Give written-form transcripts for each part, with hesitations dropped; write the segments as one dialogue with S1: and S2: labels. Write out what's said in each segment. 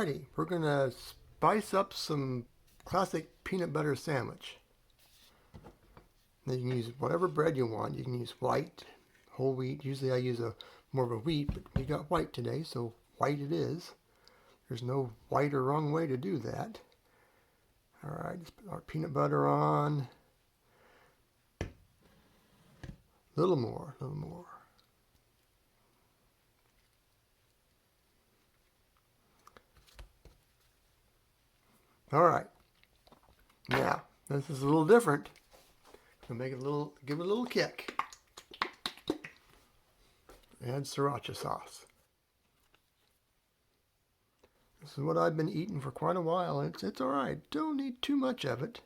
S1: Alrighty, we're gonna spice up some classic peanut butter sandwich. Now you can use whatever bread you want. You can use white, whole wheat. Usually I use more of a wheat, but we got white today, so white it is. There's no right or wrong way to do that. Alright, let's put our peanut butter on. A little more, a little more. Alright, now this is a little different. We'll make it give it a little kick. Add sriracha sauce. This is what I've been eating for quite a while. It's alright. Don't need too much of it.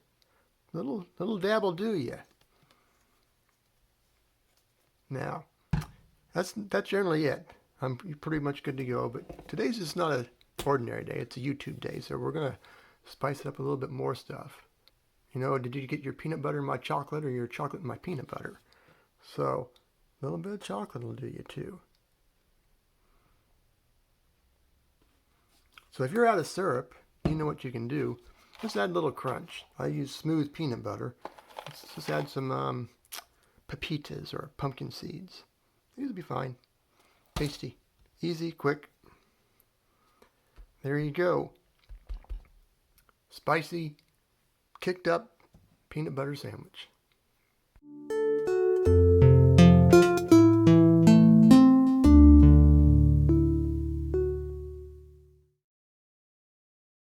S1: Little dab will do ya. Now, that's generally it. I'm pretty much good to go, but today's just not an ordinary day. It's a YouTube day, so we're going to spice it up a little bit more stuff. You know, did you get your peanut butter in my chocolate or your chocolate in my peanut butter? So, a little bit of chocolate will do you too. So if you're out of syrup, you know what you can do. Just add a little crunch. I use smooth peanut butter. Let's just add some pepitas or pumpkin seeds. These will be fine. Tasty. Easy, quick. There you go. Spicy, kicked up peanut butter sandwich.